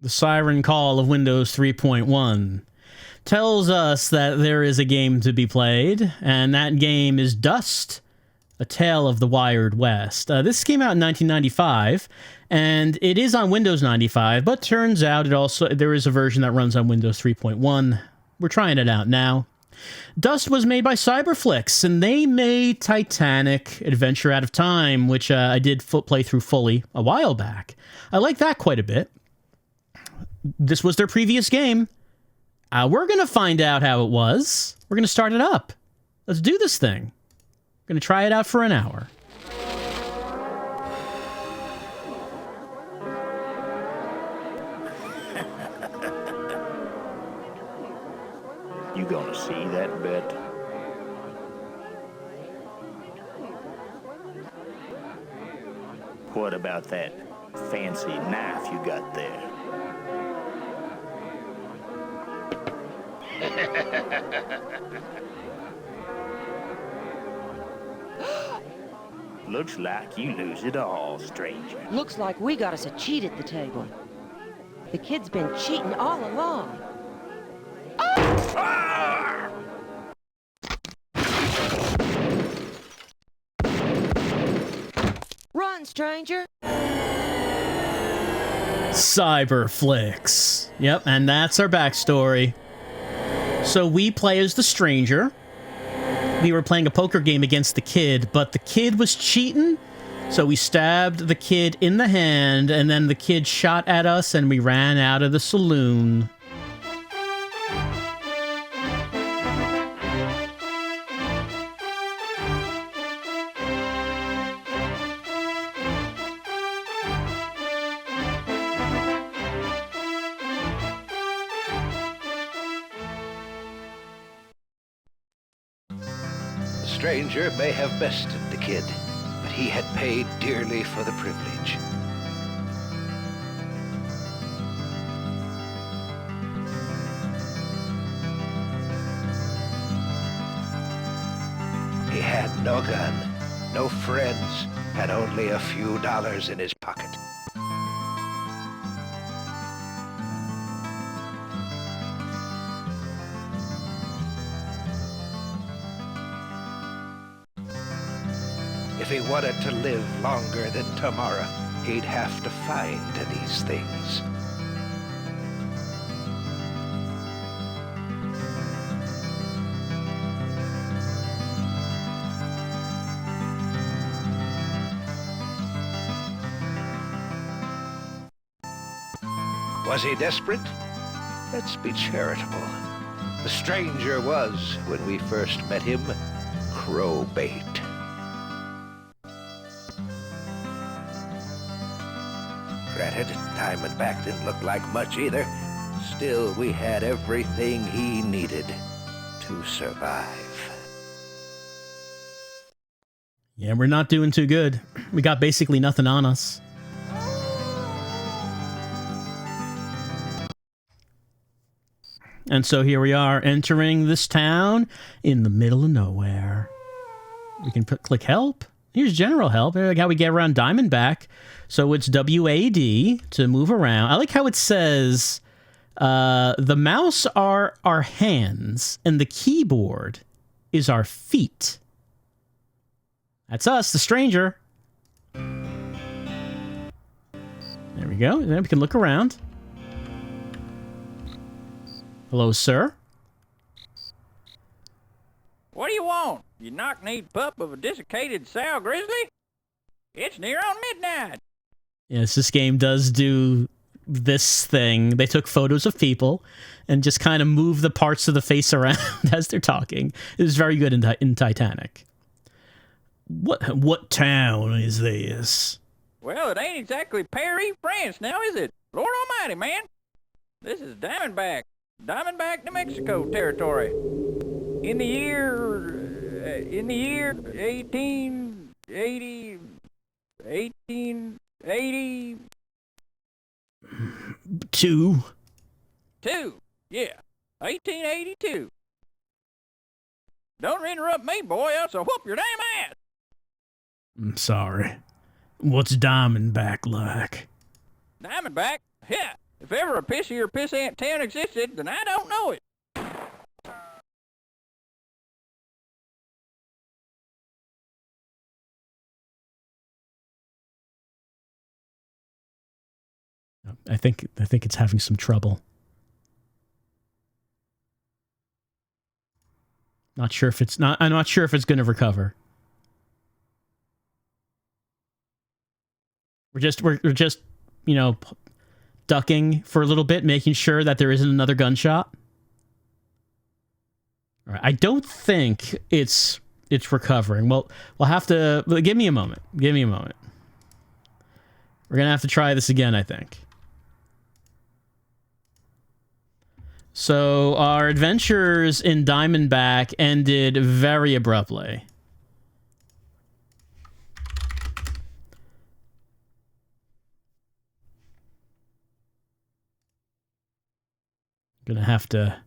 The siren call of Windows 3.1 tells us that there is a game to be played, and that game is Dust, A Tale of the Wired West. This came out in 1995, and it is on Windows 95, but turns out there is a version that runs on Windows 3.1. We're trying it out now. Dust was made by Cyberflix, and they made Titanic Adventure Out of Time, which I did play through fully a while back. I like that quite a bit. This was their previous game. We're going to find out how it was. We're going to start it up. Let's do this thing. We're going to try it out for an hour. You gonna see that bet? What about that fancy knife you got there? Looks like you lose it all, stranger. Looks like we got us a cheat at the table. The kid's been cheating all along. Ah! Run, stranger! Cyberflix. Yep, and that's our backstory. So we play as the stranger. We were playing a poker game against the kid, but the kid was cheating, so we stabbed the kid in the hand, and then the kid shot at us, and we ran out of the saloon. The stranger may have bested the kid, but he had paid dearly for the privilege. He had no gun, no friends, had only a few dollars in his pocket. If he wanted to live longer than tomorrow, he'd have to find these things. Was he desperate? Let's be charitable. The stranger was, when we first met him, crow bait. Granted, Diamondback didn't look like much either. Still, we had everything he needed to survive. Yeah, we're not doing too good. We got basically nothing on us. And so here we are entering this town in the middle of nowhere. We can click help. Here's general help. Like how we get around Diamondback. So it's WAD to move around. I like how it says the mouse are our hands and the keyboard is our feet. That's us, the stranger. There we go. Then we can look around. Hello, sir. What do you want, you knock-kneed pup of a desiccated sow grizzly? It's near on midnight. Yes, this game does do this thing. They took photos of people and just kind of move the parts of the face around as they're talking. It was very good in Titanic. What town is this? Well, it ain't exactly Paris, France now, is it? Lord almighty, man. This is Diamondback, New Mexico territory. In the year 1880... 2. Yeah, 1882. Don't interrupt me, boy, else I'll whoop your damn ass. I'm sorry. What's Diamondback like? Diamondback? Yeah, If ever a pissy or pissant town existed, then I don't know it. I think it's having some trouble. Not sure if it's not. I'm not sure if it's going to recover. We're just, you know, ducking for a little bit, making sure that there isn't another gunshot. All right. I don't think it's recovering. Well, we'll have to give me a moment. Give me a moment. We're gonna have to try this again, I think. So our adventures in Diamondback ended very abruptly. Gonna have to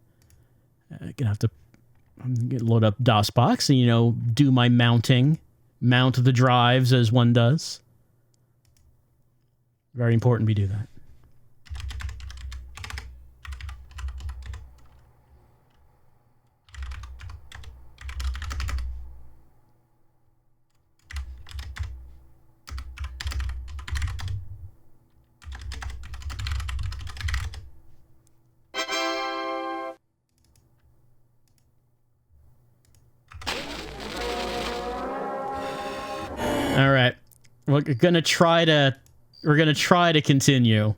load up DOSBox and, you know, do my mounting, mount the drives as one does. Very important we do that. All right, we're gonna try to continue.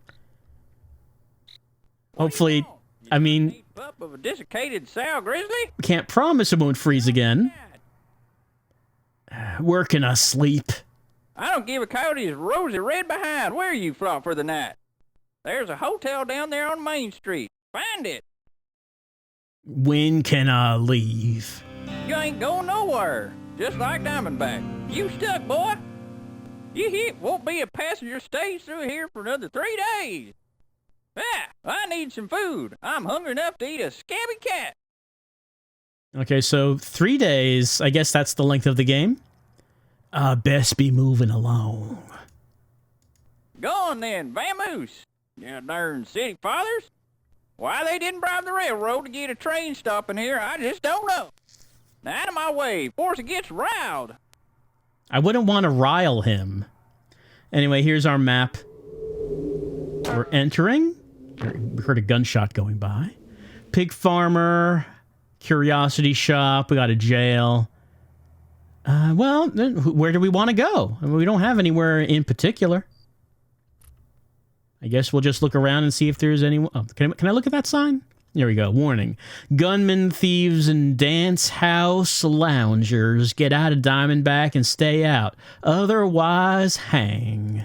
Hopefully, I mean, Pup of a desiccated sow grizzly? can't promise it won't freeze again. Where can I sleep? I don't give a coyote's rosy red behind. Where are you from for the night? There's a hotel down there on Main Street. Find it. When can I leave? You ain't going nowhere. Just like Diamondback. You stuck, boy. You here won't be a passenger stays through here for another 3 days. Ah, I need some food. I'm hungry enough to eat a scabby cat. Okay, so 3 days. I guess that's the length of the game. Best be moving along. Go on then, vamoose. You darn city fathers. Why they didn't bribe the railroad to get a train stopping here, I just don't know. Now out of my way, before it gets riled. I wouldn't want to rile him. Anyway, here's our map. We're entering. We heard a gunshot going by. Pig farmer, curiosity shop. We got a jail. Well, where do we want to go? I mean, we don't have anywhere in particular. I guess we'll just look around and see if there's any... Oh, can I look at that sign? There we go. Warning. Gunmen, thieves, and dance house loungers. Get out of Diamondback and stay out. Otherwise, hang.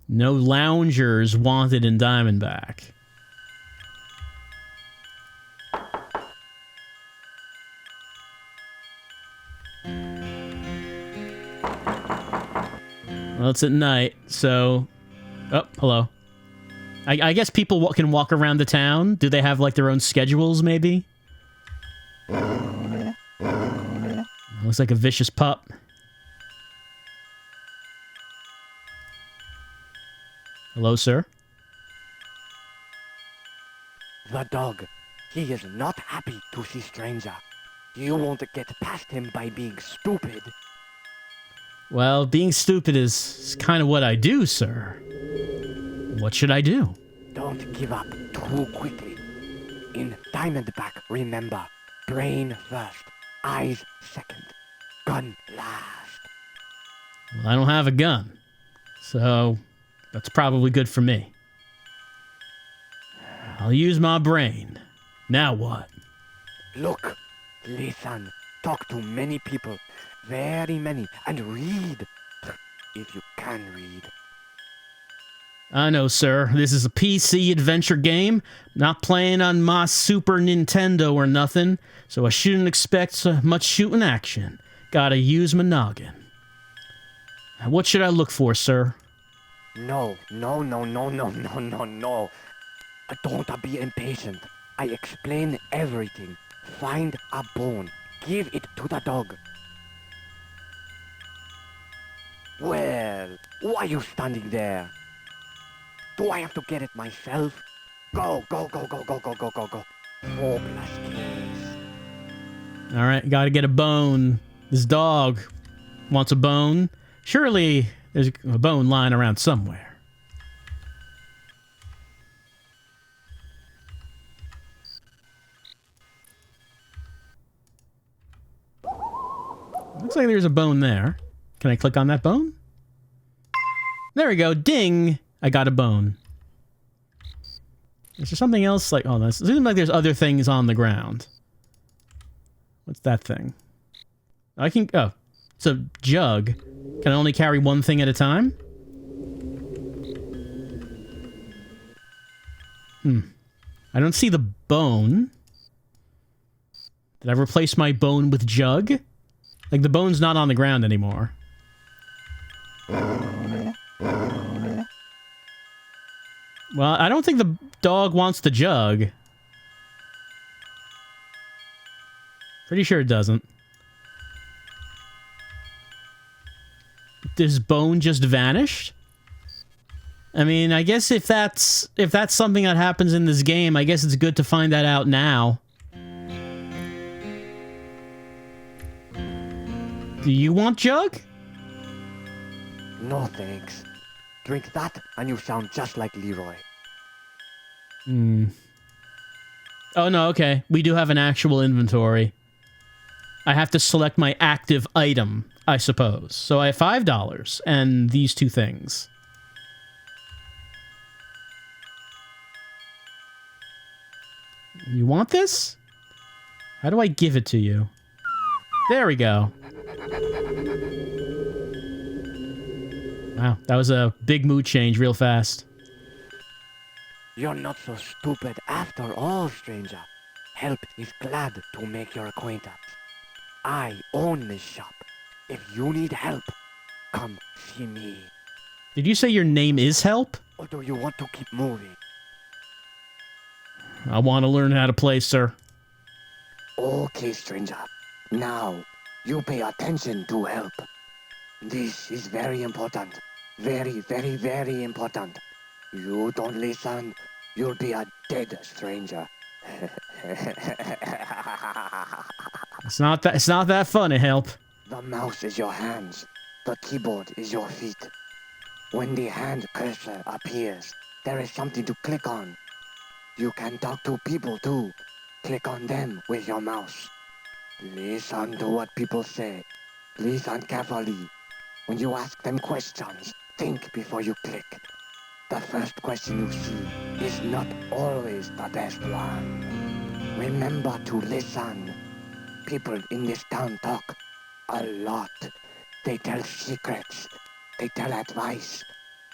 No loungers wanted in Diamondback. Well, it's at night, so... Oh, hello. I guess people can walk around the town. Do they have, like, their own schedules, maybe? Looks like a vicious pup. Hello, sir? The dog. He is not happy to see stranger. You won't get past him by being stupid. Well, being stupid is kind of what I do, sir. What should I do? Don't give up too quickly. In Diamondback, remember, brain first, eyes second, gun last. Well, I don't have a gun, so that's probably good for me. I'll use my brain. Now what? Look, listen, talk to many people, very many, and read, if you can read. I know, sir. This is a PC adventure game. Not playing on my Super Nintendo or nothing, so I shouldn't expect much shooting action. Gotta use my noggin. What should I look for, sir? No. Don't be impatient. I explain everything. Find a bone. Give it to the dog. Well, why are you standing there? Do I have to get it myself? Go, go, go, go, go, go, go, go, go. Hopeless case. All right, gotta get a bone. This dog wants a bone. Surely there's a bone lying around somewhere. Looks like there's a bone there. Can I click on that bone? There we go. Ding! I got a bone. Is there something else? Like, oh, it seems like there's other things on the ground. What's that thing? I can... Oh. It's a jug. Can I only carry one thing at a time? I don't see the bone. Did I replace my bone with jug? Like, the bone's not on the ground anymore. Well, I don't think the dog wants the jug. Pretty sure it doesn't. This bone just vanished? I mean, I guess if that's something that happens in this game, I guess it's good to find that out now. Do you want jug? No thanks. Drink that and you sound just like Leroy. Oh no, okay. We do have an actual inventory. I have to select my active item, I suppose. So I have $5 and these two things. You want this? How do I give it to you? There we go. Wow, that was a big mood change real fast. You're not so stupid after all, stranger. Help is glad to make your acquaintance. I own this shop. If you need help, come see me. Did you say your name is Help? Or do you want to keep moving? I want to learn how to play, sir. Okay, stranger. Now, you pay attention to help. This is very important. Very, very, very important. You don't listen, you'll be a dead stranger. It's not that funny, Help. The mouse is your hands. The keyboard is your feet. When the hand cursor appears, there is something to click on. You can talk to people too. Click on them with your mouse. Listen to what people say. Listen carefully. When you ask them questions, think before you click. The first question you see is not always the best one. Remember to listen. People in this town talk a lot. They tell secrets. They tell advice.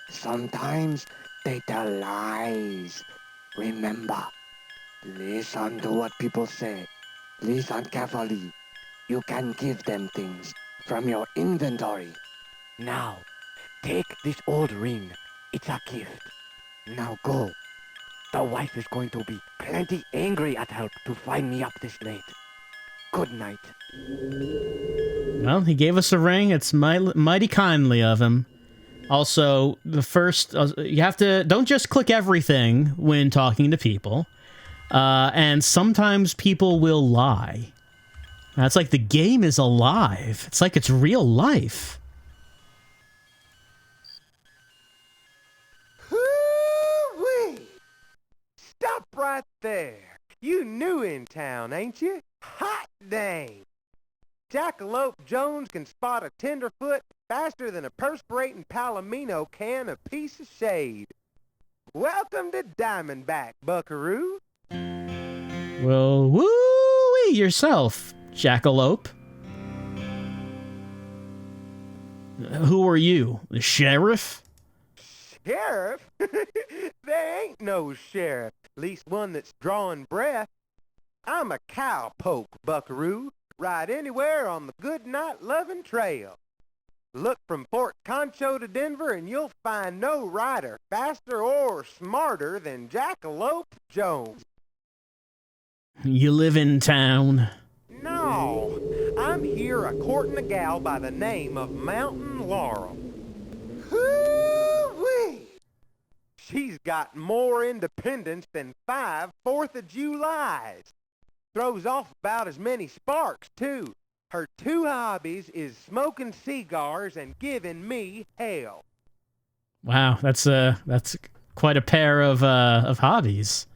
Sometimes they tell lies. Remember, listen to what people say. Listen carefully. You can give them things from your inventory. Now, take this old ring. It's a gift. Now go. The wife is going to be plenty angry at Help to find me up this late. Good night. Well, he gave us a ring. It's mighty kindly of him. Also, the first... you have to... Don't just click everything when talking to people. And sometimes people will lie. That's like the game is alive. It's like it's real life. Hoo-wee! Stop right there. You new in town, ain't you? Hot dang! Jackalope Jones can spot a tenderfoot faster than a perspirating palomino can a piece of shade. Welcome to Diamondback, buckaroo. Well, woo-wee yourself, Jackalope. Who are you? The sheriff? Sheriff? There ain't no sheriff, least one that's drawing breath. I'm a cowpoke, buckaroo. Ride anywhere on the good night-loving trail. Look from Fort Concho to Denver and you'll find no rider faster or smarter than Jackalope Jones. You live in town? No, I'm here a-courting a gal by the name of Mountain Laurel. Hoo-wee! She's got more independence than 5 4th of Julys. Throws off about as many sparks, too. Her 2 hobbies is smoking cigars and giving me hell. Wow, that's quite a pair of hobbies.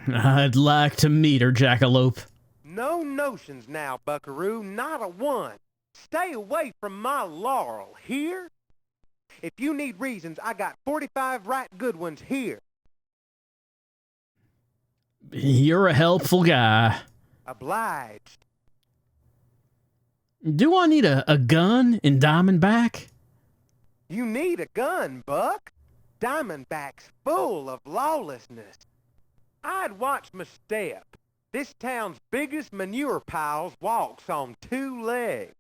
I'd like to meet her, Jackalope. No notions now, buckaroo, not a one. Stay away from my laurel, here? If you need reasons, I got 45 right good ones here. You're a helpful guy. Obliged. Do I need a gun in Diamondback? You need a gun, Buck. Diamondback's full of lawlessness. I'd watch my step. This town's biggest manure piles walks on 2 legs.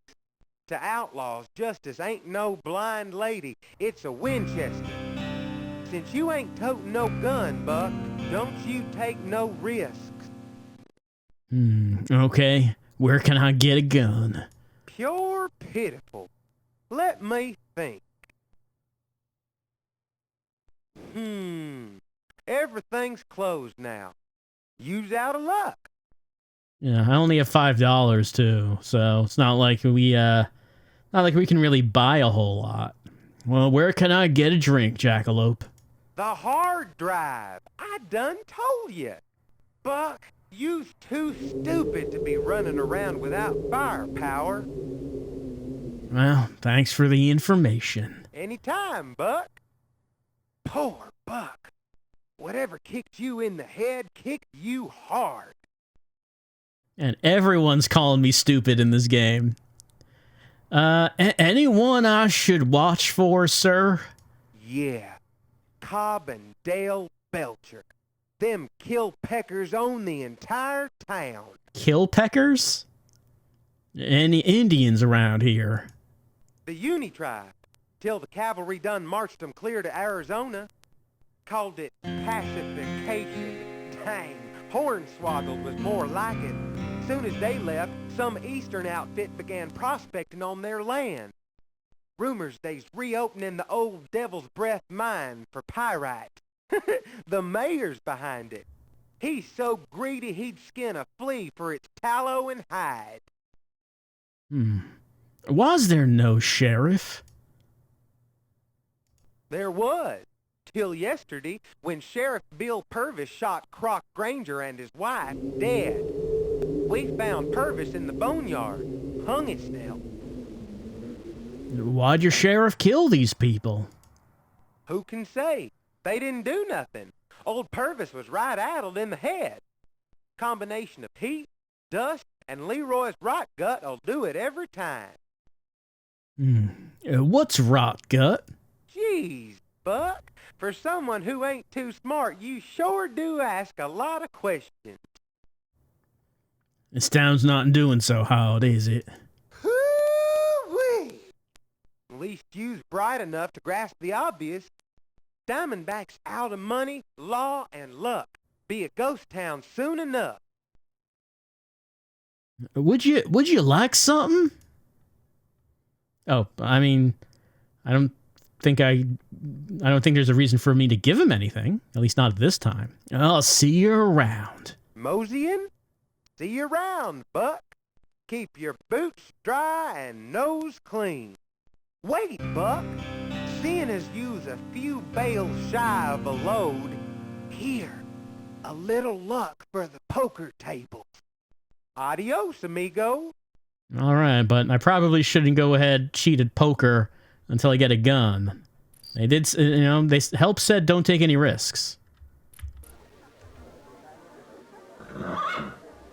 To outlaws, justice ain't no blind lady. It's a Winchester. Since you ain't toting no gun, Buck, don't you take no risks. Okay. Where can I get a gun? Pure pitiful. Let me think. Everything's closed now. You's out of luck. Yeah, I only have $5 too, so it's not like we can really buy a whole lot. Well, where can I get a drink, Jackalope? The hard drive. I done told you. Buck, you's too stupid to be running around without firepower. Well, thanks for the information. Anytime, Buck. Poor Buck. Whatever kicked you in the head kicked you hard. And everyone's calling me stupid in this game. Anyone I should watch for, sir? Yeah. Cobb and Dale Belcher. Them kill-peckers own the entire town. Kill-peckers? Any Indians around here? The Uni tribe. Till the cavalry done marched them clear to Arizona. Called it pacification. Dang, Hornswoggle was more like it. Soon as they left, some eastern outfit began prospecting on their land. Rumors they's reopening the old Devil's Breath mine for pyrite. The mayor's behind it. He's so greedy he'd skin a flea for its tallow and hide. Was there no sheriff? There was. Till yesterday, when Sheriff Bill Purvis shot Croc Granger and his wife dead. We found Purvis in the boneyard, hung himself. Why'd your sheriff kill these people? Who can say? They didn't do nothing. Old Purvis was right addled in the head. Combination of heat, dust, and Leroy's rot gut'll do it every time. What's rot gut? Jeez, Buck. For someone who ain't too smart, you sure do ask a lot of questions. This town's not doing so hot, is it? Hoo-wee! At least you's bright enough to grasp the obvious. Diamondback's out of money, law, and luck. Be a ghost town soon enough. Would you like something? Oh, I mean, I don't think there's a reason for me to give him anything. At least not at this time. I'll see you around. Moseying? See you around, Buck. Keep your boots dry and nose clean. Wait, Buck. Seeing as you's a few bales shy of a load, here, a little luck for the poker tables. Adios, amigo. All right, but I probably shouldn't go ahead cheat at poker until I get a gun. They did, help said don't take any risks.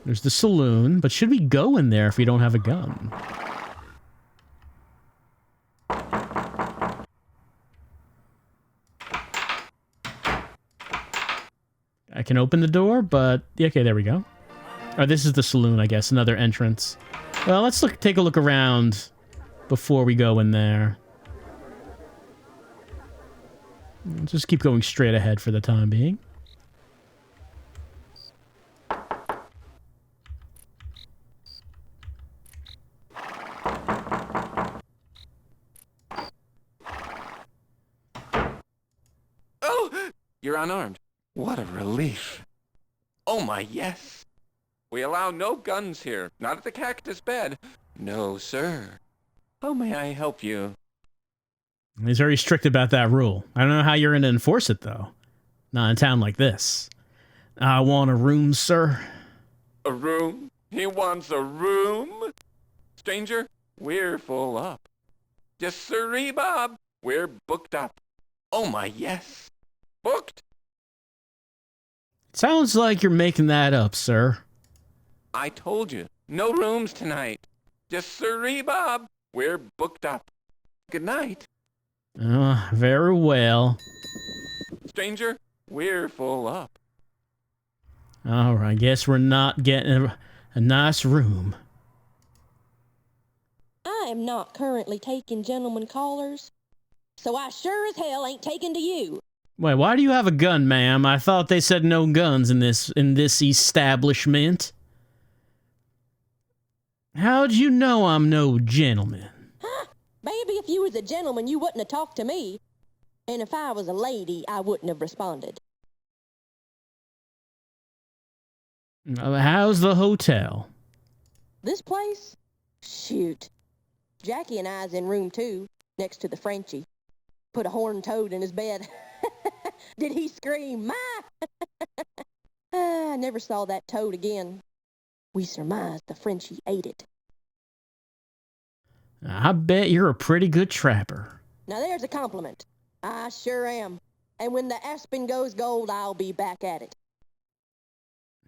There's the saloon, but should we go in there if we don't have a gun? I can open the door, but okay, there we go. Oh, this is the saloon, I guess, another entrance. Well, let's take a look around before we go in there. Let's just keep going straight ahead for the time being. Oh, you're unarmed. What a relief. Oh my, yes. We allow no guns here. Not at the Cactus Bed. No, sir. How may I help you? He's very strict about that rule. I don't know how you're going to enforce it, though. Not in a town like this. I want a room, sir. A room? He wants a room? Stranger, we're full up. Yes, sirree, Bob. We're booked up. Oh my, yes. Booked? Sounds like you're making that up, sir. I told you. No rooms tonight. Yes, sirree, Bob. We're booked up. Good night. Very well. Stranger, we're full up. All right, guess we're not getting a nice room. I am not currently taking gentlemen callers, so I sure as hell ain't taking to you. Wait, why do you have a gun, ma'am? I thought they said no guns in this establishment. How'd you know I'm no gentleman? Huh? Maybe if you was a gentleman, you wouldn't have talked to me. And if I was a lady, I wouldn't have responded. How's the hotel? This place? Shoot. Jackie and I's in room 2, next to the Frenchie. Put a horned toad in his bed. Did he scream, Ma? I never saw that toad again. We surmised the Frenchie ate it. I bet you're a pretty good trapper. Now there's a compliment. I sure am. And when the aspen goes gold, I'll be back at it.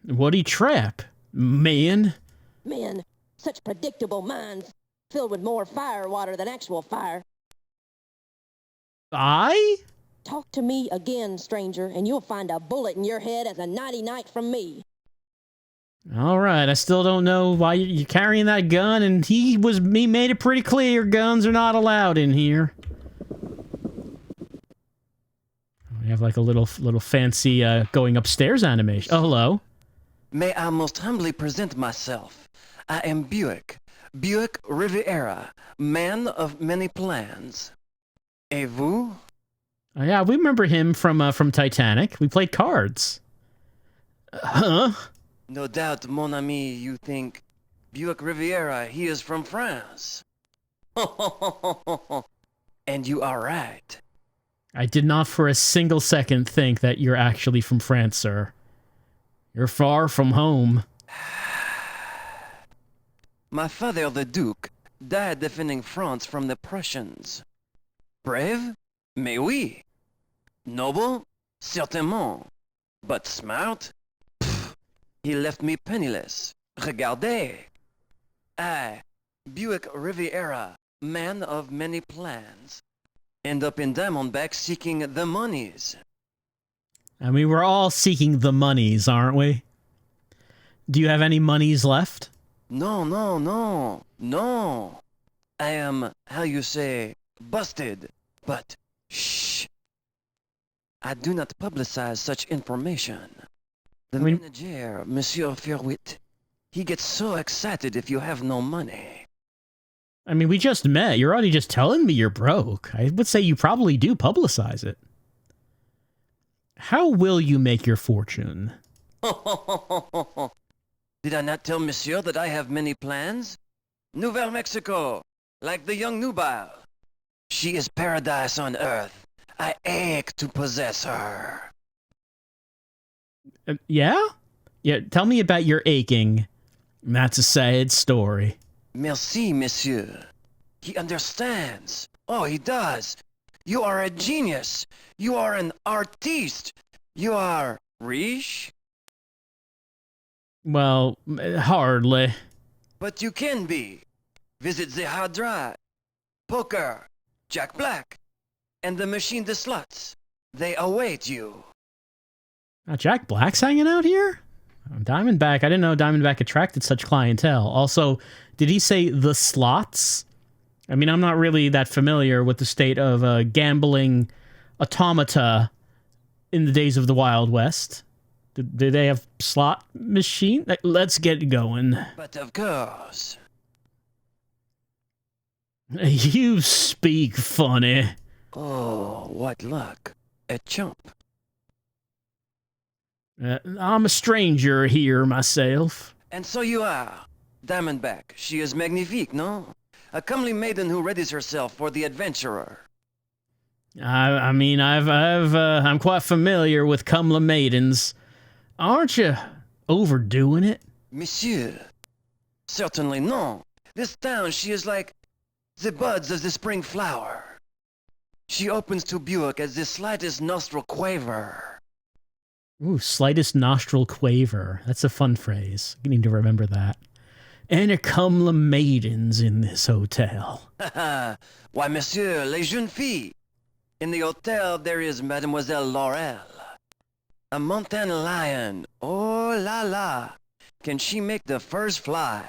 What'd he trap? Men? Men, such predictable minds, filled with more fire water than actual fire. I? Talk to me again, stranger, and you'll find a bullet in your head as a nighty-night from me. All right, I still don't know why you're carrying that gun, and he made it pretty clear guns are not allowed in here. We have like a little fancy going upstairs animation. Oh, hello. May I most humbly present myself. I am Buick Riviera, man of many plans. Et vous? Oh, yeah, we remember him from Titanic. We played cards. Huh? No doubt, mon ami, you think Buick Riviera, he is from France. And you are right. I did not for a single second think that you're actually from France, sir. You're far from home. My father, the Duke, died defending France from the Prussians. Brave? Mais oui. Noble? Certainement. But smart? Pfft. He left me penniless. Regardez. I, Buick Riviera, man of many plans, end up in Diamondback seeking the monies. I mean, we're all seeking the monies, aren't we? Do you have any monies left? No. I am, how you say, busted. But, shh. I do not publicize such information. The manager, Monsieur Furwit, he gets so excited if you have no money. I mean, we just met. You're already just telling me you're broke. I would say you probably do publicize it. How will you make your fortune? Did I not tell Monsieur that I have many plans? Nouvelle Mexico, like the young nubile. She is paradise on earth. I ache to possess her. Yeah? Yeah, tell me about your aching. That's a sad story. Merci, monsieur. He understands. Oh, he does. You are a genius. You are an artiste. You are riche? Well, hardly. But you can be. Visit the hard drive. Poker. Jack Black. And the machine de sluts. They await you. Jack Black's hanging out here? Diamondback. I didn't know Diamondback attracted such clientele. Also, did he say the slots? I mean, I'm not really that familiar with the state of gambling automata in the days of the Wild West. Did they have slot machine? Let's get going. But of course. You speak funny. Oh, what luck. A chump. I'm a stranger here myself. And so you are. Diamondback, she is magnifique, no? A comely maiden who readies herself for the adventurer. I mean, I'm quite familiar with comely maidens. Aren't you overdoing it? Monsieur, certainly no. This town, she is like the buds of the spring flower. She opens to Buick as the slightest nostril quaver. Ooh, slightest nostril quaver. That's a fun phrase. You need to remember that. And a comely maidens in this hotel. Why, monsieur, les jeunes filles. In the hotel, there is Mademoiselle Laurel. A mountain lion. Oh la la. Can she make the furs fly?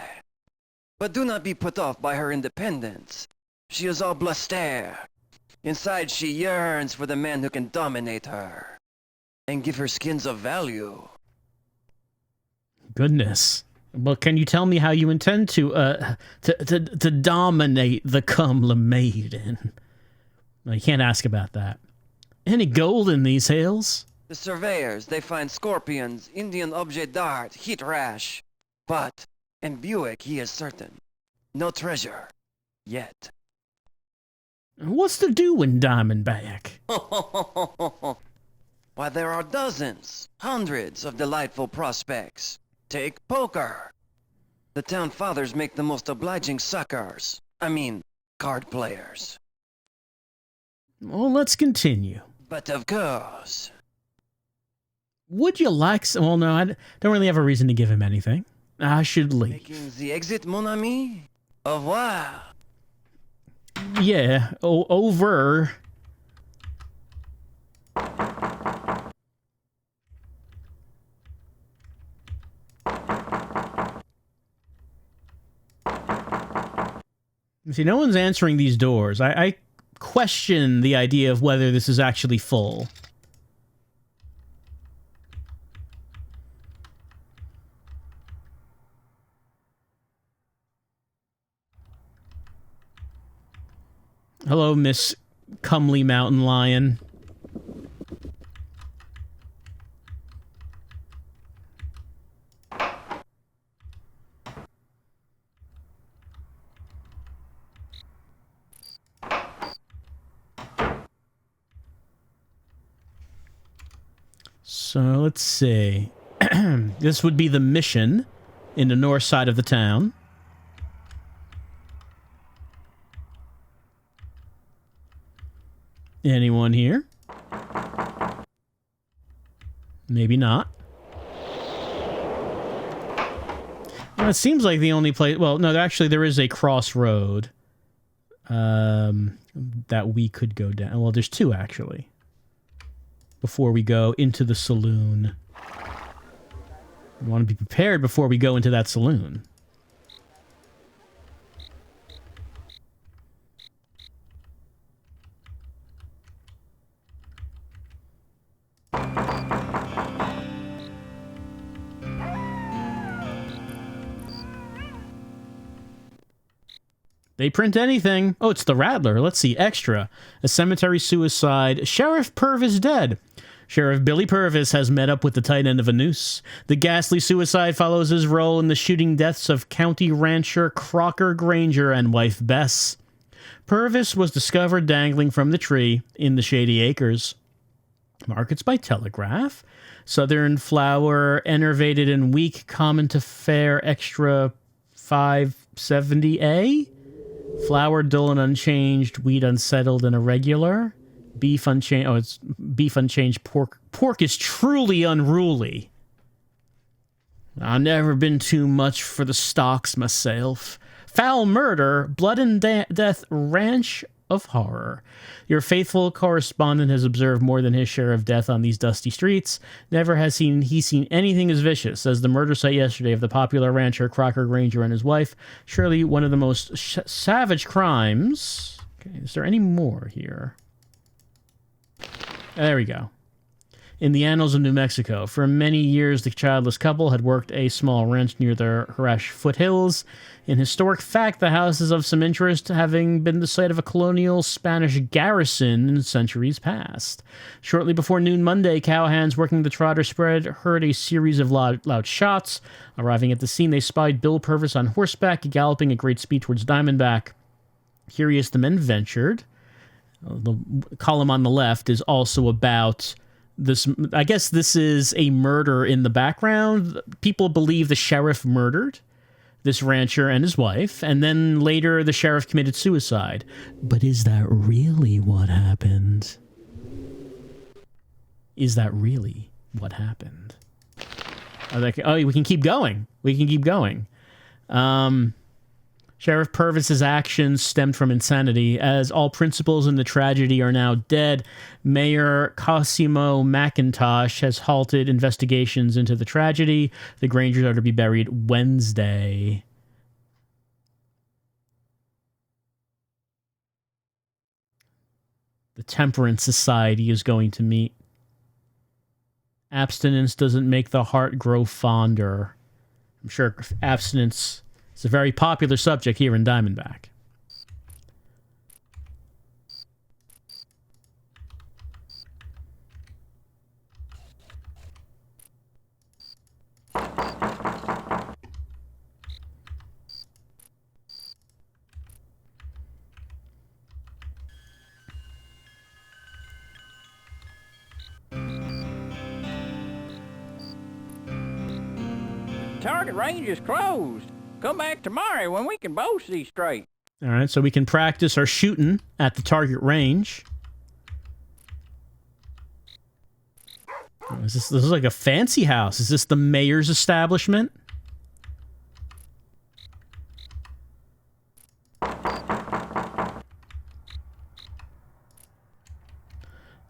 But do not be put off by her independence. She is all bluster. Inside, she yearns for the man who can dominate her and give her skins of value. Goodness. Well, can you tell me how you intend to dominate the comely maiden? Well, you can't ask about that. Any gold in these hills? The surveyors, they find scorpions, Indian objet d'art, heat rash. But in Buick, he is certain. No treasure. Yet. What's to do in Diamondback? Why, there are dozens, hundreds of delightful prospects. Take poker. The town fathers make the most obliging suckers. I mean, card players. Well, let's continue. But of course. Would you like some? Well, no, I don't really have a reason to give him anything. I should leave. Making the exit, mon ami? Au revoir. Yeah, over. See, no one's answering these doors. I question the idea of whether this is actually full. Hello, Miss Comely Mountain Lion. So, let's see. This would be the mission in the north side of the town. Anyone here? Maybe not. Well, it seems like the only place... Well, no, actually, there is a crossroad that we could go down. Well, there's two, actually. Before we go into the saloon. We want to be prepared before we go into that saloon. They print anything. Oh, it's the Rattler. Let's see. Extra. A cemetery suicide. Sheriff Purvis dead. Sheriff Billy Purvis has met up with the tight end of a noose. The ghastly suicide follows his role in the shooting deaths of county rancher Crocker Granger and wife Bess. Purvis was discovered dangling from the tree in the Shady Acres. Markets by telegraph. Southern flour, enervated and weak, common to fare, extra 570A. Flour dull and unchanged, wheat unsettled and irregular. Beef unchanged. Oh, it's beef unchanged. Pork is truly unruly. I've never been too much for the stocks myself. Foul murder, blood and death, ranch of horror. Your faithful correspondent has observed more than his share of death on these dusty streets. Never has he seen anything as vicious as the murder site yesterday of the popular rancher Crocker Granger and his wife. Surely one of the most savage crimes. Okay, is there any more here? There we go. in the annals of New Mexico. For many years, the childless couple had worked a small ranch near the Harash foothills. In historic fact, the house is of some interest, having been the site of a colonial Spanish garrison in centuries past. Shortly before noon Monday, cowhands working the trotter spread heard a series of loud shots. Arriving at the scene, they spied Bill Purvis on horseback, galloping at great speed towards Diamondback. Curious, the men ventured. The column on the left is also about this. I guess this is a murder in the background. People believe the sheriff murdered this rancher and his wife, and then later the sheriff committed suicide. But is that really what happened? Is that really what happened? Oh, we can keep going. We can keep going. Sheriff Purvis's actions stemmed from insanity. As all principals in the tragedy are now dead, Mayor Cosimo McIntosh has halted investigations into the tragedy. The Grangers are to be buried Wednesday. The Temperance Society is going to meet. Abstinence doesn't make the heart grow fonder. I'm sure abstinence is a very popular subject here in Diamondback. Target range is closed. Come back tomorrow when we can both see straight. All right, so we can practice our shooting at the target range. This is like a fancy house. Is this the mayor's establishment? All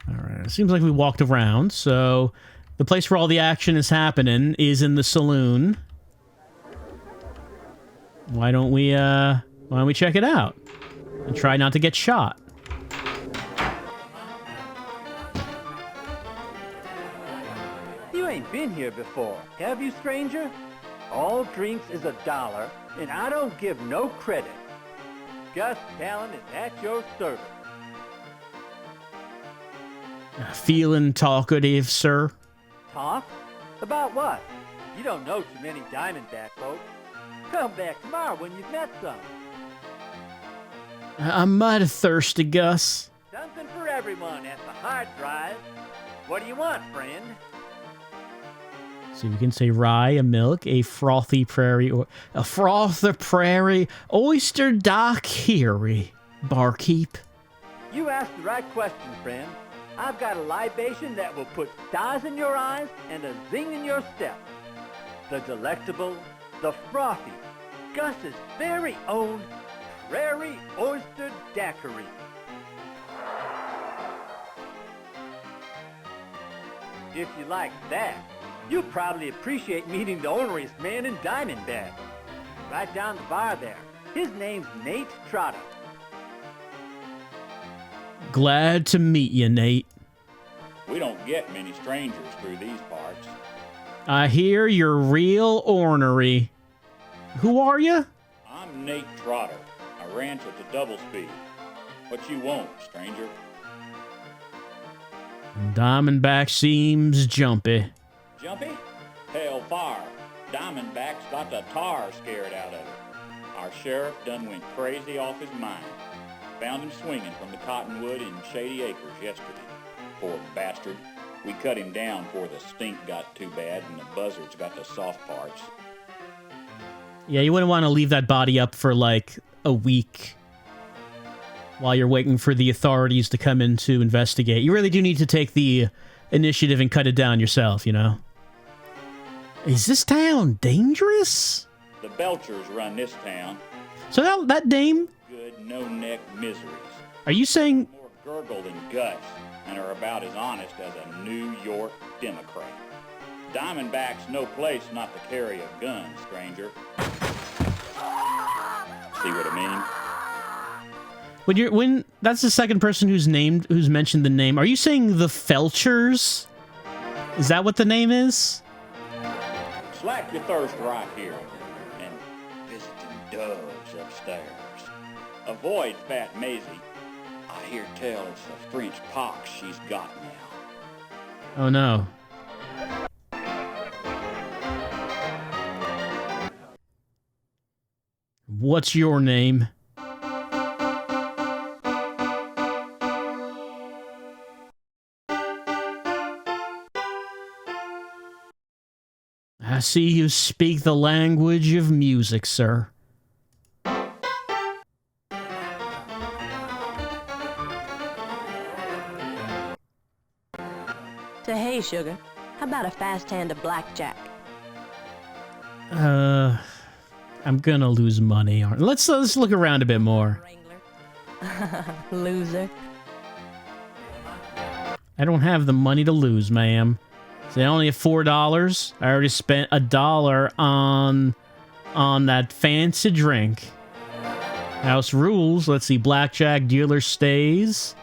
right, it seems like we walked around, so the place where all the action is happening is in the saloon. Why don't we check it out and try not to get shot? You ain't been here before, have you, stranger? All drinks is $1, and I don't give no credit. Gus Talon is at your service. Feeling talkative, sir? Talk? About what? You don't know too many Diamondback folks. Come back tomorrow when you've met some. I'm mighty thirsty, Gus. Something for everyone at the hard drive. What do you want, friend? So we can say rye, a milk, a frothy prairie, or a frothy prairie, oyster daiquiri, barkeep. You asked the right question, friend. I've got a libation that will put stars in your eyes and a zing in your step. The delectable, the frothy, Gus's very own Prairie Oyster Daiquiri. If you like that, you'll probably appreciate meeting the orneriest man in Diamondback. Right down the bar there. His name's Nate Trotter. Glad to meet you, Nate. We don't get many strangers through these parts. I hear you're real ornery. Who are you? I'm Nate Trotter. I ranch at the double speed. What you want, stranger? Diamondback seems jumpy. Jumpy? Hell fire. Diamondback's got the tar scared out of it. Our sheriff done went crazy off his mind. Found him swinging from the cottonwood in Shady Acres yesterday. Poor bastard. We cut him down before the stink got too bad and the buzzards got the soft parts. Yeah, you wouldn't want to leave that body up for like a week while you're waiting for the authorities to come in to investigate. You really do need to take the initiative and cut it down yourself, you know? Is this town dangerous? The Belchers run this town. So that dame... Good no-neck miseries. Are you saying... More gurgle than guts, and are about as honest as a New York Democrat. Diamondback's no place not to carry a gun, stranger. See what I mean? When that's the second person who's mentioned the name, are you saying the Felchers? Is that what the name is? Slack your thirst right here. And visiting doves upstairs. Avoid Fat Maisie. I hear tell it's the French pox she's got now. Oh no. What's your name? I see you speak the language of music, sir. So hey, sugar, how about a fast hand of blackjack? I'm gonna lose money. Let's look around a bit more. Loser. I don't have the money to lose, ma'am. So I only have $4. I already spent $1 on that fancy drink. House rules. Let's see. Blackjack dealer stays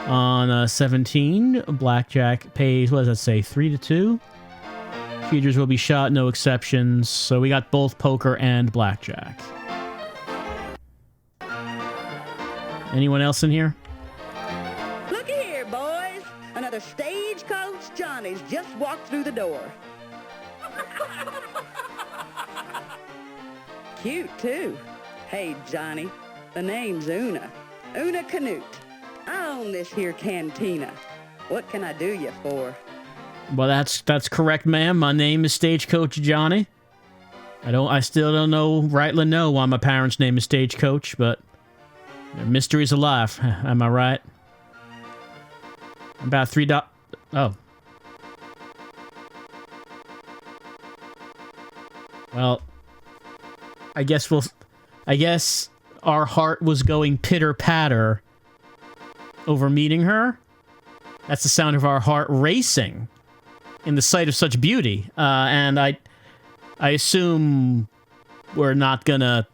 on 17. Blackjack pays, what does that say, 3-2? Cheaters will be shot, no exceptions. So we got both poker and blackjack. Anyone else in here? Looky here, boys. Another stagecoach Johnny's just walked through the door. Cute, too. Hey, Johnny. The name's Una. Una Canute. I own this here cantina. What can I do you for? Well, that's correct, ma'am. My name is Stagecoach Johnny. I still don't rightly know why my parents' name is Stagecoach, but mysteries of life. Am I right? About $3. Oh. Well, I guess our heart was going pitter-patter over meeting her. That's the sound of our heart racing in the sight of such beauty. And I assume we're not gonna...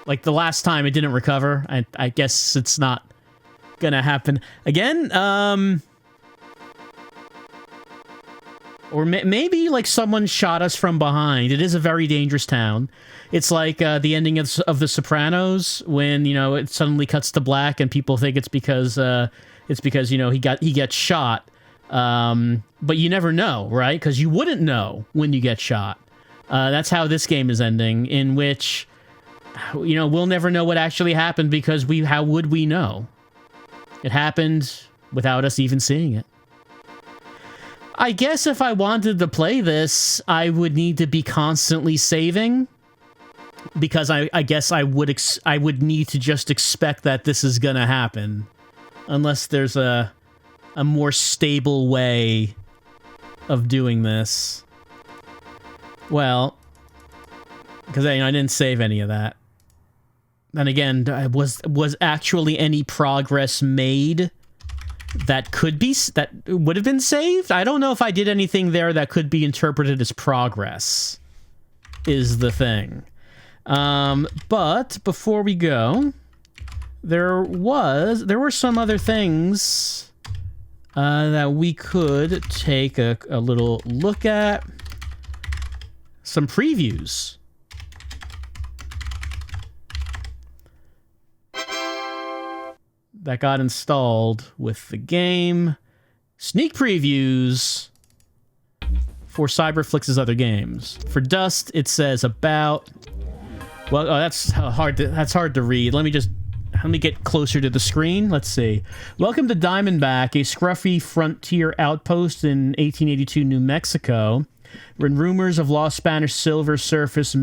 Like the last time it didn't recover. I guess it's not gonna happen again. Or maybe like someone shot us from behind. It is a very dangerous town. It's like the ending of The Sopranos when, you know, it suddenly cuts to black and people think it's because you know, he gets shot. But you never know, right? Because you wouldn't know when you get shot. That's how this game is ending, in which, you know, we'll never know what actually happened because how would we know? It happened without us even seeing it. I guess if I wanted to play this, I would need to be constantly saving, because I guess I would need to just expect that this is gonna happen, unless there's a more stable way of doing this. Well, because I didn't save any of that. Then again, was actually any progress made that would have been saved? I don't know if I did anything there that could be interpreted as progress, is the thing. But before we go, there were some other things that we could take a little look at. Some previews. That got installed with the game. Sneak previews for Cyberflix's other games. For Dust, it says about... Well, that's hard to read. Let me get closer to the screen. Let's see. Welcome to Diamondback, a scruffy frontier outpost in 1882 New Mexico. When rumors of lost Spanish silver surface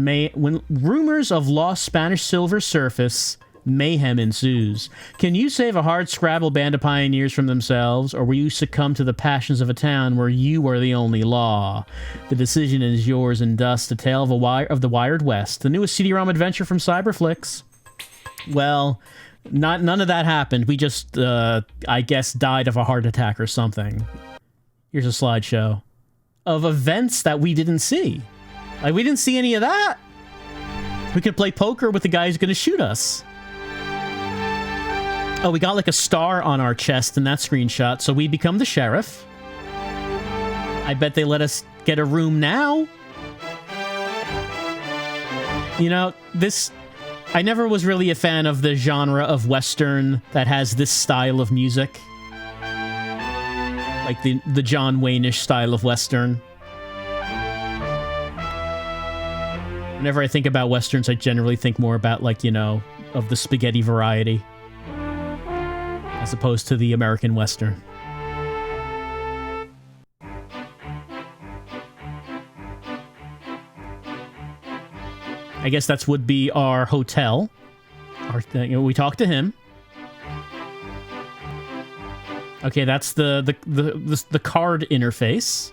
mayhem ensues. Can you save a hard-scrabble band of pioneers from themselves, or will you succumb to the passions of a town where you are the only law? The decision is yours in Dust, a tale of the Wired West, the newest CD-ROM adventure from Cyberflix. Well, none of that happened. We just, I guess, died of a heart attack or something. Here's a slideshow of events that we didn't see. Like, we didn't see any of that. We could play poker with the guy who's going to shoot us. Oh, we got like a star on our chest in that screenshot, so we become the sheriff. I bet they let us get a room now. You know, I never was really a fan of the genre of Western that has this style of music. Like the John Wayne-ish style of Western. Whenever I think about Westerns, I generally think more about, like, you know, of the spaghetti variety. As opposed to the American Western. I guess that's would be our hotel. We talked to him. Okay, that's the card interface.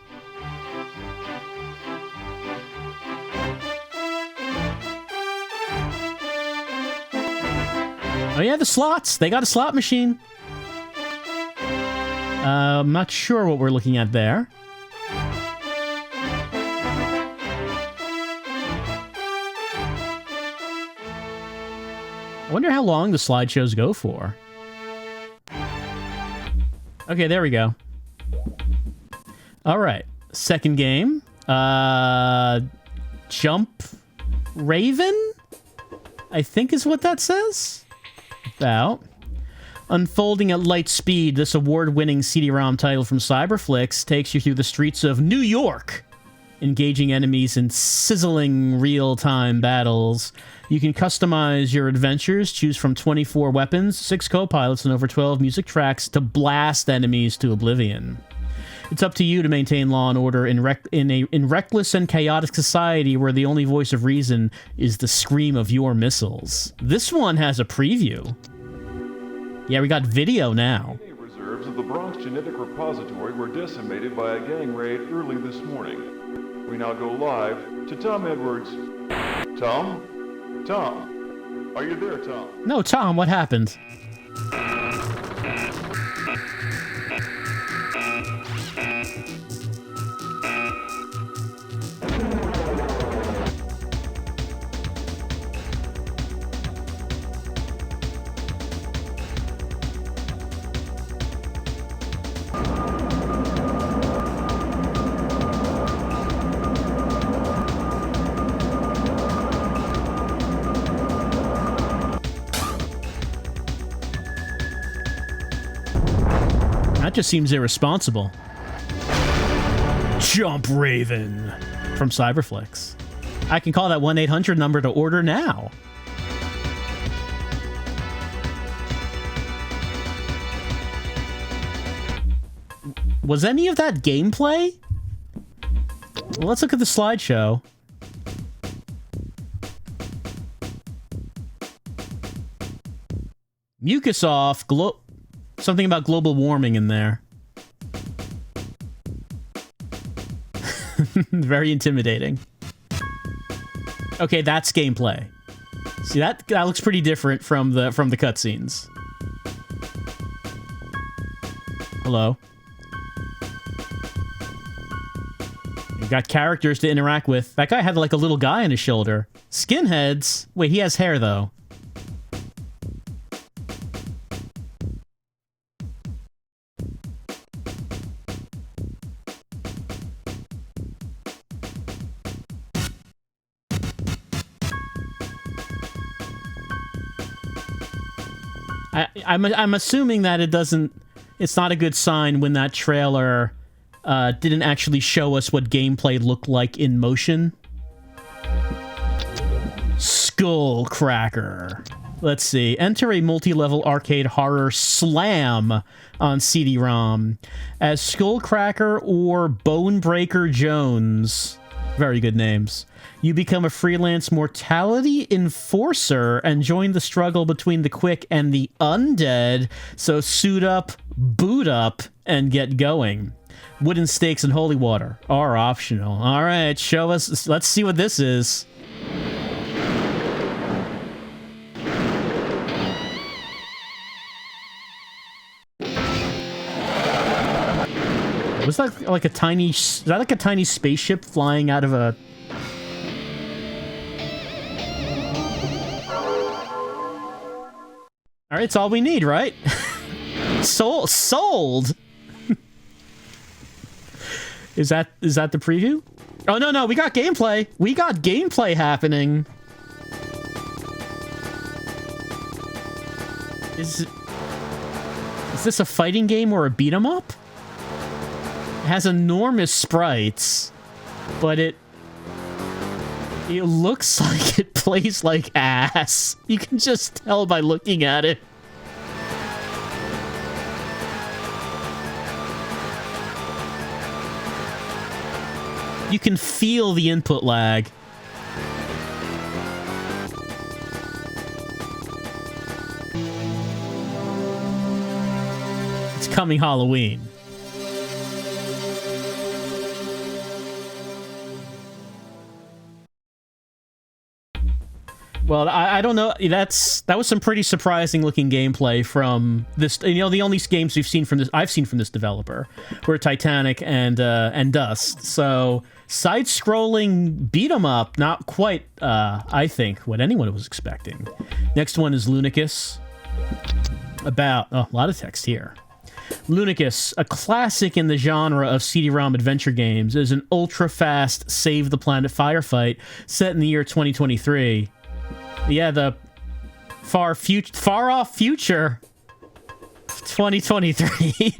Oh yeah, the slots. They got a slot machine. I'm not sure what we're looking at there. I wonder how long the slideshows go for. Okay, there we go. All right, second game. Jump Raven, I think is what that says. About. Unfolding at light speed, this award-winning CD-ROM title from Cyberflix takes you through the streets of New York, engaging enemies in sizzling real-time battles. You can customize your adventures, choose from 24 weapons, 6 co-pilots, and over 12 music tracks to blast enemies to oblivion. It's up to you to maintain law and order in reckless and chaotic society where the only voice of reason is the scream of your missiles. This one has a preview. Yeah, we got video now. Reserves of the Bronx Genetic Repository were decimated by a gang raid early this morning. We now go live to Tom Edwards. Tom? Tom? Are you there, Tom? No, Tom, what happened? That just seems irresponsible. Jump Raven from Cyberflix. I can call that 1-800 number to order now. Was any of that gameplay? Well, let's look at the slideshow. Mucus off, something about global warming in there. Very intimidating. Okay, that's gameplay. See, that looks pretty different from the cutscenes. Hello. You got characters to interact with. That guy had like a little guy on his shoulder. Skinheads. Wait, he has hair though. I'm assuming that it's not a good sign when that trailer didn't actually show us what gameplay looked like in motion. Skullcracker. Let's see. Enter a multi-level arcade horror slam on CD-ROM as Skullcracker or Bonebreaker Jones. Very good names. You become a freelance mortality enforcer and join the struggle between the quick and the undead, so suit up, boot up, and get going. Wooden stakes and holy water are optional. Alright, show us. Let's see what this is. Was that like a tiny... Is that like a tiny spaceship flying out of a... Alright, it's all we need, right? Sold! Is that the preview? Oh, no, we got gameplay. We got gameplay happening. Is this a fighting game or a beat 'em up? It has enormous sprites, but it looks like it plays like ass. You can just tell by looking at it. You can feel the input lag. It's coming Halloween. Well, I don't know. That was some pretty surprising looking gameplay from this. You know, the only games I've seen from this developer were Titanic and Dust. So side-scrolling beat 'em up, not quite. I think what anyone was expecting. Next one is Lunicus. About a lot of text here. Lunicus, a classic in the genre of CD-ROM adventure games, is an ultra-fast save-the-planet firefight set in the year 2023. Yeah, the far-off future, 2023,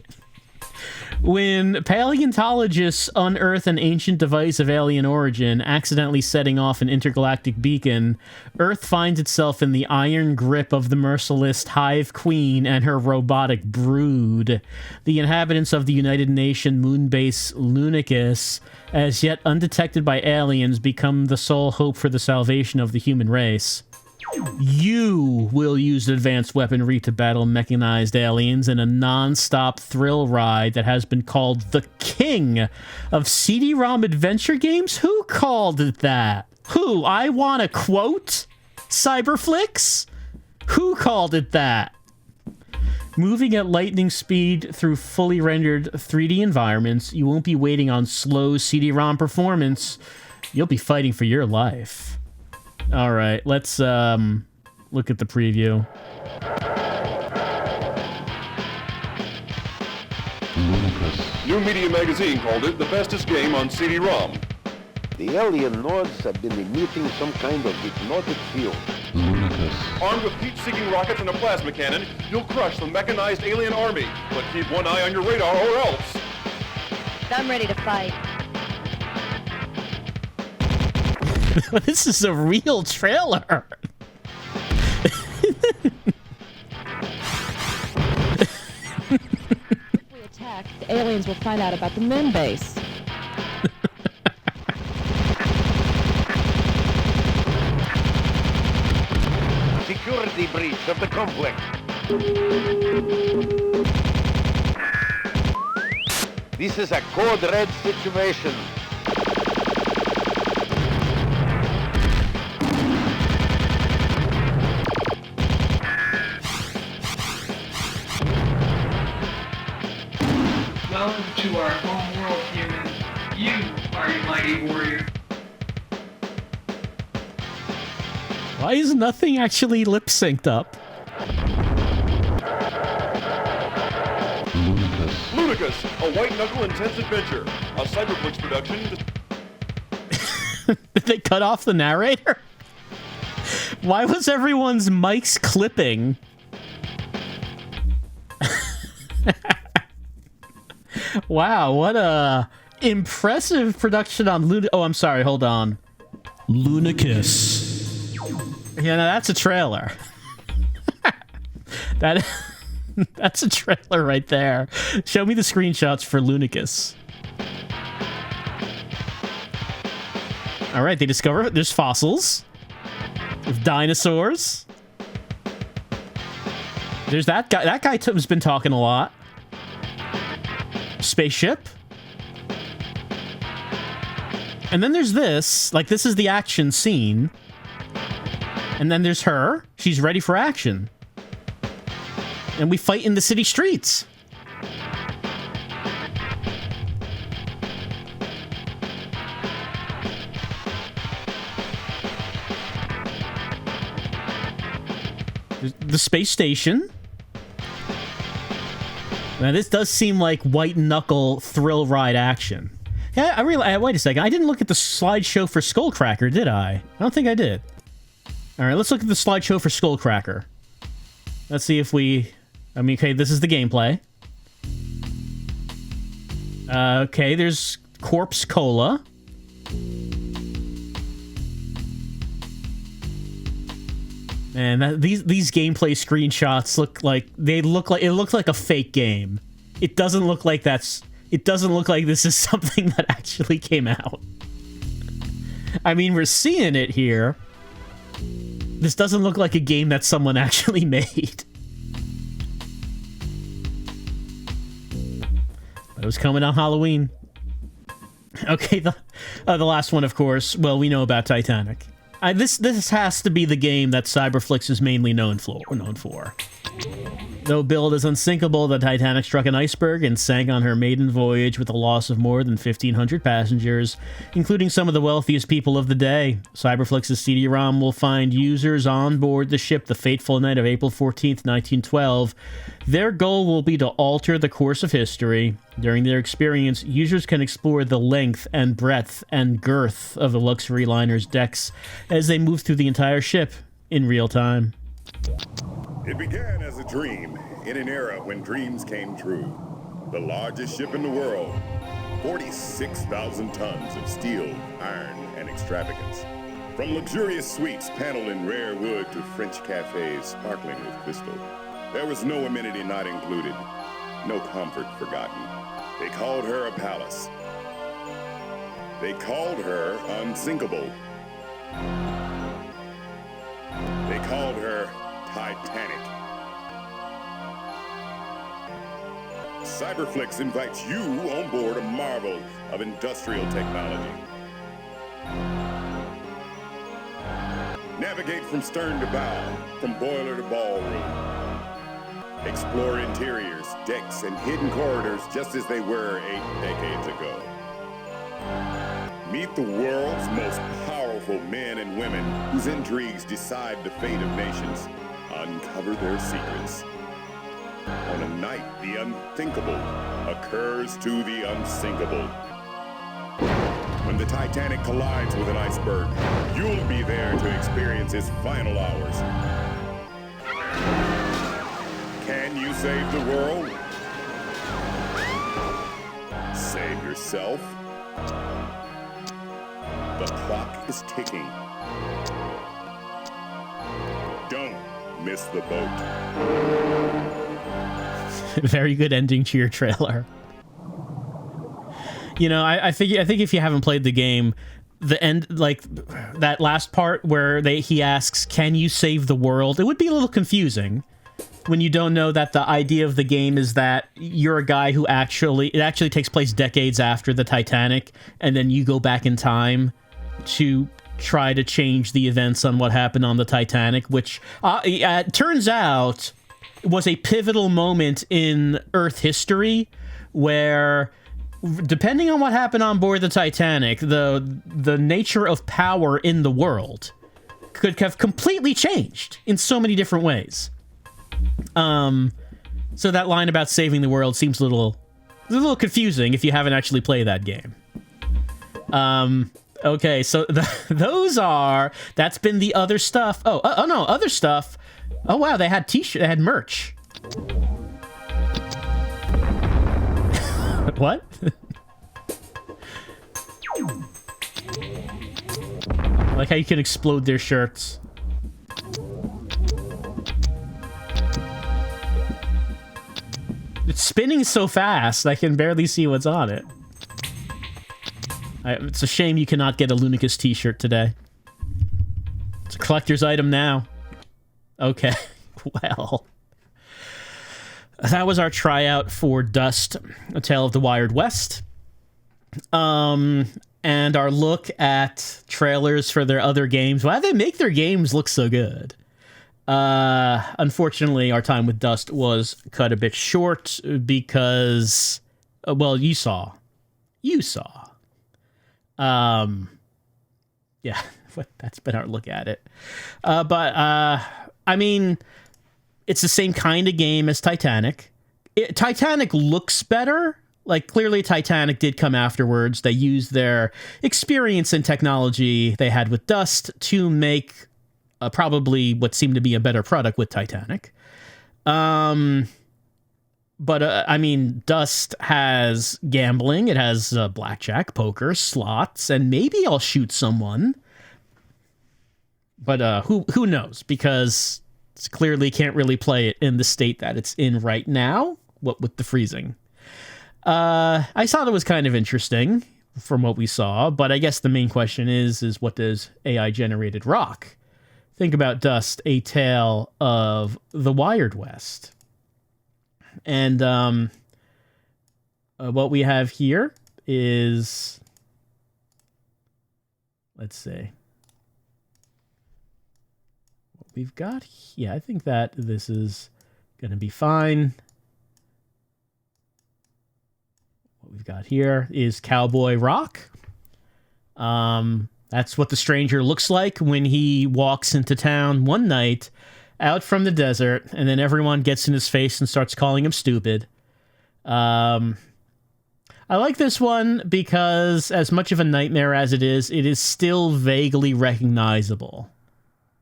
when paleontologists unearth an ancient device of alien origin, accidentally setting off an intergalactic beacon, Earth finds itself in the iron grip of the merciless Hive Queen and her robotic brood. The inhabitants of the United Nations moon base Lunicus, as yet undetected by aliens, become the sole hope for the salvation of the human race. You will use advanced weaponry to battle mechanized aliens in a non-stop thrill ride that has been called the king of CD-ROM adventure games? Who called it that? Who? I want a quote? Cyberflix? Who called it that? Moving at lightning speed through fully rendered 3D environments, you won't be waiting on slow CD-ROM performance. You'll be fighting for your life. All right, let's look at the preview. New Media Magazine called it the bestest game on CD-ROM. The alien Nords have been emitting some kind of hypnotic field. Armed with heat-seeking rockets and a plasma cannon, you'll crush the mechanized alien army. But keep one eye on your radar or else. I'm ready to fight. This is a real trailer. If we attack, the aliens will find out about the moon base. Security breach of the complex. This is a code red situation. Welcome to our home world, human. You are your mighty warrior. Why is nothing actually lip-synced up? Lunicus, a white-knuckle intense adventure. A Cyberflix production. Did they cut off the narrator? Why was everyone's mics clipping? Wow, what a impressive production on Oh, I'm sorry, hold on. Lunicus. Yeah, now that's a trailer. That's a trailer right there. Show me the screenshots for Lunicus. All right, they discover there's fossils with dinosaurs. There's that guy. That guy has been talking a lot. Spaceship. And then there's this. Like, this is the action scene. And then there's her. She's ready for action. And we fight in the city streets. The space station. Now, this does seem like white-knuckle thrill ride action. Yeah, I realize. Wait a second. I didn't look at the slideshow for Skullcracker, did I? I don't think I did. All right, let's look at the slideshow for Skullcracker. Let's see if we... I mean, okay, this is the gameplay. Okay, there's Corpse Cola. And these gameplay screenshots look like it looks like a fake game. It doesn't look like this is something that actually came out. I mean, we're seeing it here. This doesn't look like a game that someone actually made. But it was coming on Halloween. Okay, the last one, of course. Well, we know about Titanic. This has to be the game that Cyberflix is mainly known for. Though billed as unsinkable, the Titanic struck an iceberg and sank on her maiden voyage with a loss of more than 1,500 passengers, including some of the wealthiest people of the day. Cyberflix's CD-ROM will find users on board the ship the fateful night of April 14th, 1912. Their goal will be to alter the course of history. During their experience, users can explore the length and breadth and girth of the luxury liner's decks as they move through the entire ship in real time. It began as a dream in an era when dreams came true. The largest ship in the world, 46,000 tons of steel, iron, and extravagance. From luxurious suites paneled in rare wood to French cafes sparkling with crystal. There was no amenity not included, no comfort forgotten. They called her a palace. They called her unsinkable. They called her Titanic. Cyberflix invites you on board a marvel of industrial technology. Navigate from stern to bow, from boiler to ballroom. Explore interiors, decks, and hidden corridors just as they were 8 decades ago. Meet the world's most powerful men and women whose intrigues decide the fate of nations. Uncover their secrets. On a night, the unthinkable occurs to the unsinkable. When the Titanic collides with an iceberg, you'll be there to experience its final hours. Can you save the world? Save yourself. The clock is ticking. Don't miss the boat. Very good ending to your trailer. You know, I think if you haven't played the game, the end, like that last part where he asks, "Can you save the world?" It would be a little confusing when you don't know that the idea of the game is that you're a guy who it actually takes place decades after the Titanic, and then you go back in time to try to change the events on what happened on the Titanic, which it turns out was a pivotal moment in Earth history where, depending on what happened on board the Titanic, the nature of power in the world could have completely changed in so many different ways. So that line about saving the world seems a little confusing if you haven't actually played that game. Okay, so that's been the other stuff. Oh no, other stuff. Oh wow, they had they had merch. What? I like how you can explode their shirts. It's spinning so fast, I can barely see what's on it. It's a shame you cannot get a Lunicus t-shirt today. It's a collector's item now. Okay, well. That was our tryout for Dust, A Tale of the Wired West. And our look at trailers for their other games. Why do they make their games look so good? Unfortunately, our time with Dust was cut a bit short because, well, you saw. Yeah, that's been our look at it. I mean, it's the same kind of game as Titanic. Titanic looks better. Like, clearly Titanic did come afterwards. They used their experience and technology they had with Dust to make probably what seemed to be a better product with Titanic. But I mean, Dust has gambling. It has blackjack, poker, slots, and maybe I'll shoot someone. But who knows? Because it's clearly can't really play it in the state that it's in right now, what with the freezing. I thought it was kind of interesting from what we saw, but I guess the main question is what does AI-generated rock think about Dust, A Tale of the Wired West? And what we have here is, let's see. What we've got, yeah, I think that this is going to be fine. What we've got here is Cowboy Rock. That's what the stranger looks like when he walks into town one night out from the desert, and then everyone gets in his face and starts calling him stupid. I like this one because as much of a nightmare as it is still vaguely recognizable.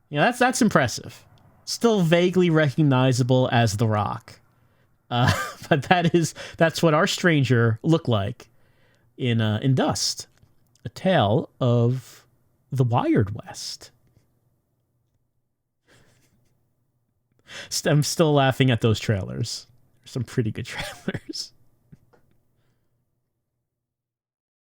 You know, that's impressive. Still vaguely recognizable as The Rock. But that's what our stranger looked like in Dust, A Tale of the Wired West. I'm still laughing at those trailers. There's some pretty good trailers.